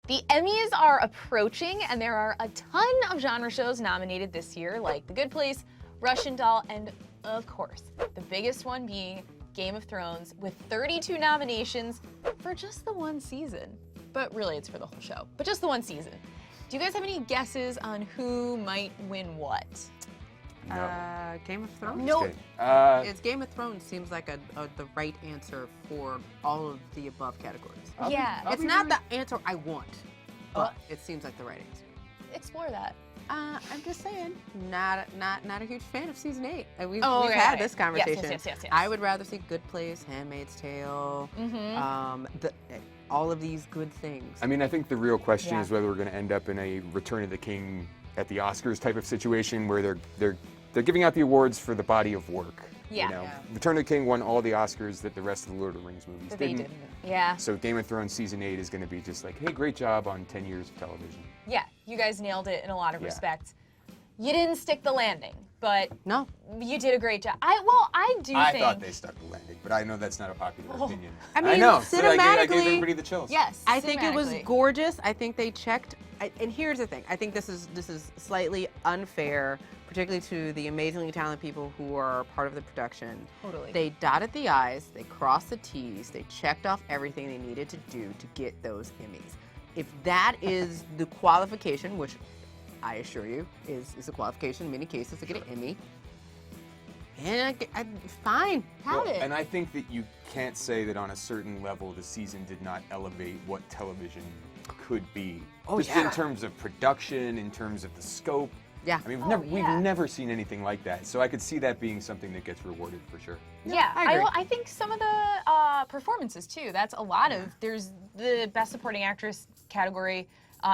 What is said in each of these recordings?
The Emmys are approaching, and there are a ton of genre shows nominated this year, like The Good Place, Russian Doll, and of course, the biggest one being Game of Thrones, with 32 nominations for just the one season. But really, it's for the whole show, but just the one season. Do you guys have any guesses on who might win what? No. Game of Thrones? No. It's Game of Thrones seems like the right answer for all of the above categories. Yeah. It's not the answer I want, but it seems like the right answer. Explore that. I'm just saying, not a huge fan of season 8. We've okay, had right. this conversation. Yes. I would rather see Good Place, Handmaid's Tale, all of these good things. I mean, I think the real question is whether we're going to end up in a Return of the King at the Oscars type of situation where they're giving out the awards for the body of work. Yeah. You know? Return of the King won all the Oscars that the rest of the Lord of the Rings movies But they didn't. Yeah. So Game of Thrones season 8 is going to be just like, hey, great job on 10 years of television. Yeah, you guys nailed it in a lot of respects. You didn't stick the landing, but no, you did a great job. I think. I thought they stuck the landing, but I know that's not a popular opinion. I mean, I know. cinematically, I gave everybody the chills. Yes, I think it was cinematically. gorgeous. I think they checked. And here's the thing. I think this is slightly unfair, particularly to the amazingly talented people who are part of the production. Totally. They dotted the I's, they crossed the T's, they checked off everything they needed to do to get those Emmys. If that is the qualification, which I assure you is a qualification in many cases to get an Emmy, and fine, have it. And I think that you can't say that on a certain level the season did not elevate what television could be. Just in terms of production, in terms of the scope. Yeah. I mean, we've never seen anything like that. So I could see that being something that gets rewarded for sure. Yeah, I agree. I think some of the performances too. That's a lot of. There's the Best Supporting Actress category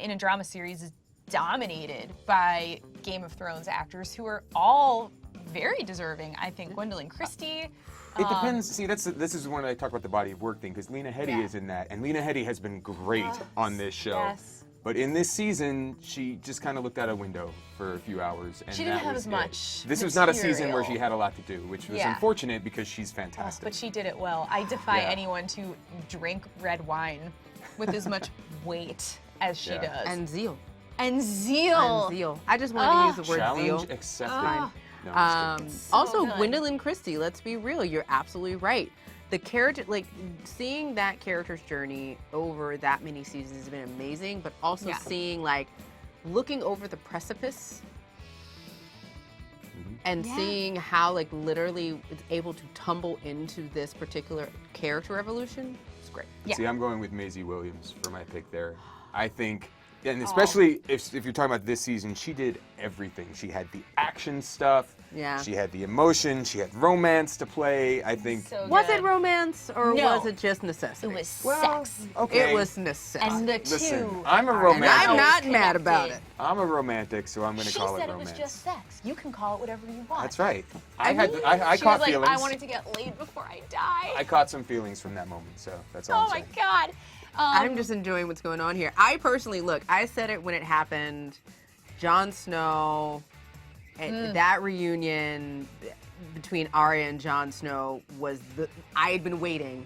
in a drama series is dominated by Game of Thrones actors who are all very deserving. I think Gwendolyn Christie. It depends. See, this is when I talk about the body of work thing, because Lena Headey is in that, and Lena Headey has been great on this show. Yes. But in this season, she just kind of looked out a window for a few hours, and She didn't that have was as much This was not a season where material. she had a lot to do, which was unfortunate because she's fantastic. But she did it well. I defy anyone to drink red wine with as much weight as she does. And zeal. And zeal. And zeal. I just wanted to use the word Challenge zeal. accepted. No, I'm just kidding. Also, good. Gwendolyn Christie, let's be real, you're absolutely right. The character, like, seeing that character's journey over that many seasons has been amazing, but also seeing, like, looking over the precipice and seeing how, like, literally it's able to tumble into this particular character evolution, it's great. Yeah. See, I'm going with Maisie Williams for my pick there. I think, and especially if you're talking about this season, she did everything. She had the action stuff. Yeah. She had the emotion. She had romance to play. I think. So Was good. it romance or No. was it just necessity? It was sex. Okay. It was necessity. And the Listen, two. I'm a are romantic. And I'm now not mad about connected. it. I'm a romantic, so I'm going to She call said it it was romance. just sex. You can call it whatever you want. That's right. I I she caught was like, feelings. I wanted to get laid before I die. I caught some feelings from that moment, so that's all Oh I'm my saying. God. I'm just enjoying what's going on here. I personally, look, I said it when it happened. Jon Snow, and that reunion between Arya and Jon Snow was I had been waiting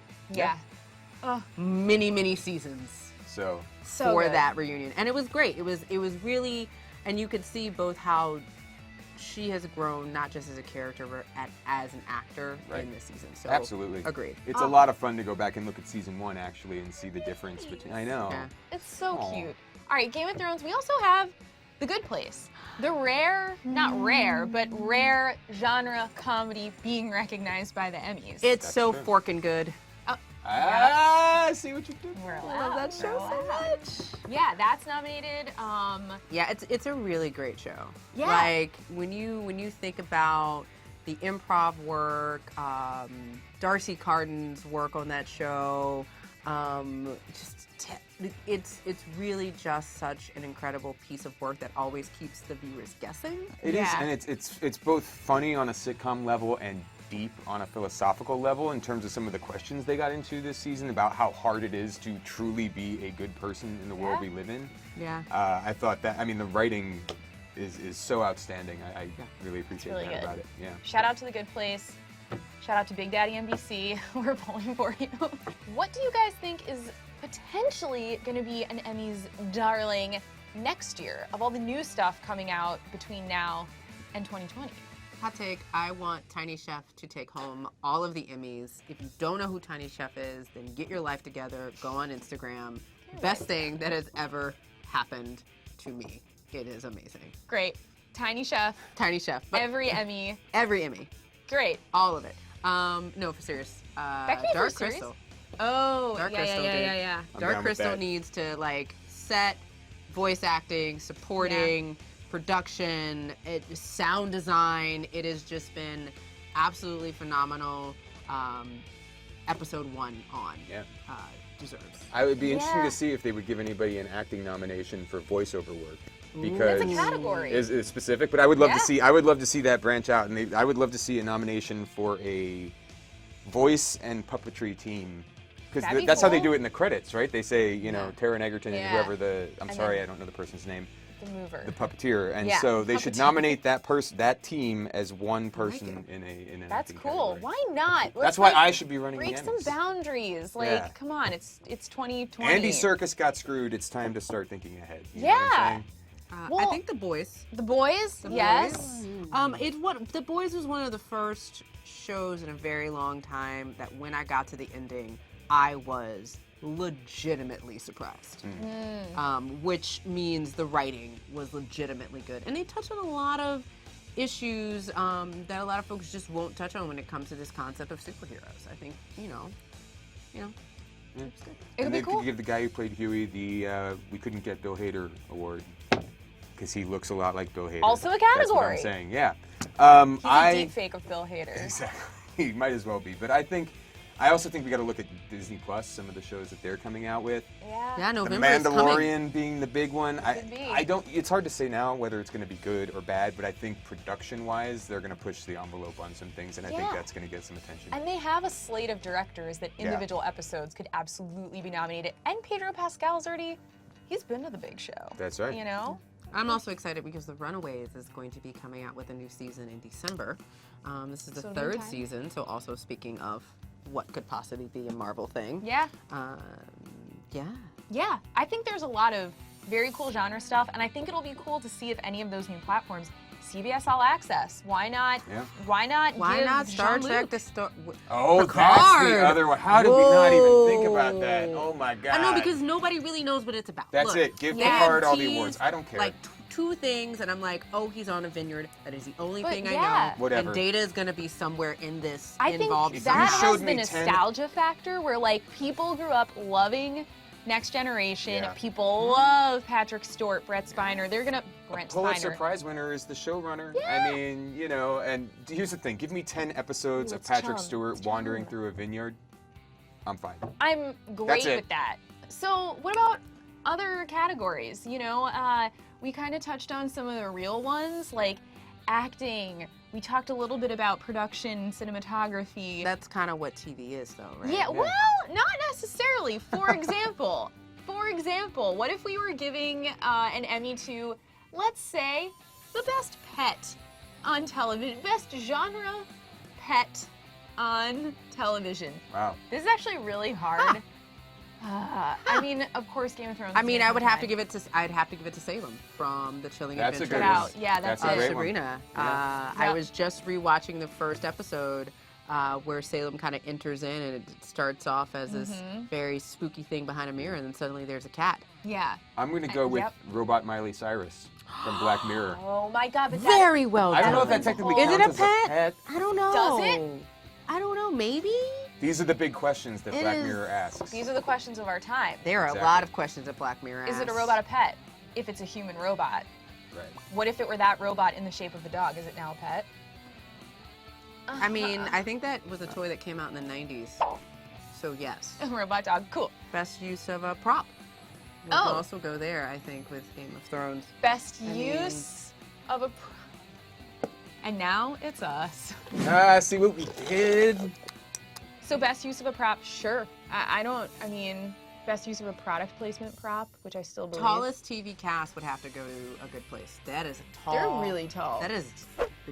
many seasons So for good. that reunion. And it was great. It was really, and you could see both how she has grown, not just as a character, but as an actor in this season. So absolutely. agreed. It's a lot of fun to go back and look at season 1 actually and see the difference between. I know. Yeah. It's so Aw. cute. All right, Game of Thrones. We also have The Good Place. The rare, not rare, but rare genre comedy being recognized by the Emmys. It's That's so true. forking good. I see what you did. We're I love allowed, that show we're so allowed. much. Yeah, that's nominated. Yeah, it's a really great show. Yeah. Like when you think about the improv work, Darcy Carden's work on that show, it's really just such an incredible piece of work that always keeps the viewers guessing. It is, and it's both funny on a sitcom level and deep on a philosophical level in terms of some of the questions they got into this season about how hard it is to truly be a good person in the world we live in. Yeah. I thought that, I mean, the writing is so outstanding. I really appreciate really that good. about it. Yeah. Shout out to The Good Place. Shout out to Big Daddy NBC. We're pulling for you. What do you guys think is potentially going to be an Emmys darling next year of all the new stuff coming out between now and 2020. Hot take, I want Tiny Chef to take home all of the Emmys. If you don't know who Tiny Chef is, then get your life together, go on Instagram. Best thing that has ever happened to me. It is amazing. Great. Tiny Chef. Tiny Chef. But Every Emmy. every Emmy. Great. All of it. No, for serious. That could be Dark for serious. Crystal. Oh, Dark yeah, Crystal, yeah, dude. yeah, yeah. I'm Dark down with Crystal that. needs to like set, voice acting, supporting, production, sound design. It has just been absolutely phenomenal. Episode 1 on deserves. I would be interesting Yeah. to see if they would give anybody an acting nomination for voiceover work. That's Because a category. is specific, but I would love Yeah. to see. I would love to see that branch out, and I would love to see a nomination for a voice and puppetry team, because That'd be that's how they cool. do it in the credits, right? They say, you know, Taron Egerton Yeah. and whoever the I'm And sorry, then- I don't know the person's name, The mover. the puppeteer, and Yeah, so they should puppeteer. nominate that team as one person in an That's acting cool. category. Why not? That's Let's, why like, I should be running break the some Emmys. boundaries. Like, Yeah. come on, it's 2020. Andy Serkis got screwed. It's time to start thinking ahead. You know what I'm Yeah. saying? I Well, think The Boys. The Boys, yes. The Boys was one of the first shows in a very long time that when I got to the ending, I was legitimately surprised. Which means the writing was legitimately good. And they touch on a lot of issues that a lot of folks just won't touch on when it comes to this concept of superheroes. I think, you know. It And could they be cool. could give the guy who played Huey the we couldn't get Bill Hader award because he looks a lot like Bill Hader. Also a That's what category. I'm saying. Yeah. He's a I deep fake of Bill Hader. exactly. He might as well be. But I also think we got to look at Disney Plus, some of the shows that they're coming out with. Yeah, The November is coming. Mandalorian being the big one. Could be. I don't. It's hard to say now whether it's going to be good or bad, but I think production-wise, they're going to push the envelope on some things, and I think Yeah. that's going to get some attention. And they have a slate of directors that individual episodes could absolutely be nominated. And Pedro Pascal's he's been to the big show. That's right. You know? I'm also excited because The Runaways is going to be coming out with a new season in December. This is the So third no time. season, so also speaking of what could possibly be a Marvel thing. Yeah. Yeah. Yeah. I think there's a lot of very cool genre stuff, and I think it'll be cool to see if any of those new platforms, CBS All Access, why not? Yeah. Why not? Why give not Star Jean-Luc- Trek to start? Oh, Picard. that's the other one. How did we not even think about that? Oh my God. I know because nobody really knows what it's about. That's Look, it. Give they Picard all the teased, awards. I don't care. Like two things, and I'm like, oh, he's on a vineyard. That is the only But thing I yeah. know. Whatever. And Data is gonna be somewhere in this I think involved. If that you somehow. showed has the me 10 nostalgia factor where like people grew up loving Next Generation. Yeah. People love Patrick Stewart, Brett Spiner. They're gonna Brent Pulitzer Spiner. Prize winner is the showrunner. Yeah. I mean, you know, and here's the thing. Give me 10 episodes Ooh, of it's Patrick chum. Stewart It's wandering chum. through a vineyard. I'm fine. I'm great it. with that. So what about other categories? You know, we kind of touched on some of the real ones like acting. We talked a little bit about production, cinematography. That's kind of what TV is, though, right? Yeah, well, not necessarily. For example, what if we were giving an Emmy to, let's say, the best pet on television, best genre pet on television? Wow. This is actually really hard. I mean, of course, Game of Thrones. I is mean, gonna I would come have to by. give it to. I'd have to give it to Salem from The Chilling That's a Adventures good Get one. out. Yeah, that's a it. great one. Sabrina. Yeah. I Yep. was just rewatching the first episode where Salem kind of enters in and it starts off as this very spooky thing behind a mirror, and then suddenly there's a cat. Yeah. I'm going to go with Yep. Robot Miley Cyrus from Black Mirror. Oh my God, but Very well I done. don't know if that technically Is counts it a as pet? a pet. I don't know. Does it? I don't know. Maybe. These are the big questions that It Black is- Mirror asks. These are the questions of our time. There are Exactly. a lot of questions that Black Mirror Is it a asks. robot a pet? If it's a human robot. Right. What if it were that robot in the shape of a dog? Is it now a pet? I mean, I think that was a toy that came out in the 90s. So yes, A robot dog. Cool. best use of a prop. We Oh. can also go there, I think, with Game of Thrones. Best mean- use of a. And now it's us. See what we did? So best use of a prop, sure. I mean, best use of a product placement prop, which I still believe. Tallest TV cast would have to go to a good place. That is tall. They're really tall. That is.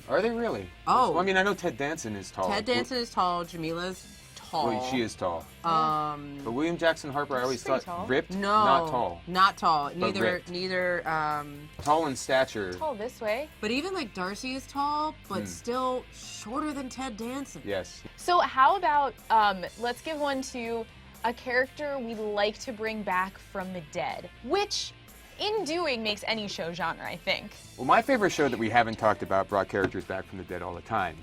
Are they really? Oh. Well, I mean, I know Ted Danson is tall. Ted Danson is tall. Jamila's tall. Well, she is tall. But William Jackson Harper, I always pretty thought tall. ripped, No, not tall. Not tall. But ripped. Neither. Tall in stature. Tall this way. But even like Darcy is tall, but still shorter than Ted Danson. Yes. So how about let's give one to a character we'd like to bring back from the dead, which in doing makes any show genre, I think. Well, my favorite show that we haven't talked about brought characters back from the dead all the time,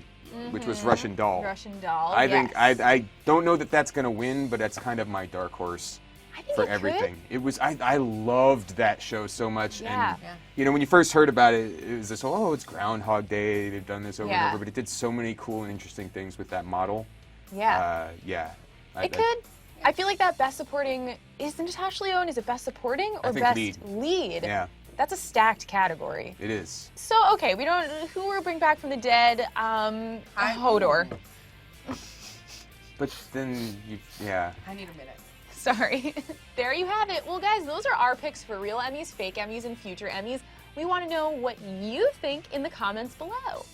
which was Russian Doll. Russian Doll. I yes. think I don't know that that's gonna win, but that's kind of my dark horse I think for it everything. Could. It was I loved that show so much, Yeah. and you know when you first heard about it, it was this it's Groundhog Day. They've done this over and over, but it did so many cool and interesting things with that model. Yeah. It could. I feel like that best supporting is Natasha Lyonne. Is it best supporting or think best lead? Yeah, That's a stacked category. it is. So okay, we don't. Who will bring back from the dead? Hodor. But then I need a minute. Sorry. There you have it. Well, guys, those are our picks for real Emmys, fake Emmys, and future Emmys. We want to know what you think in the comments below.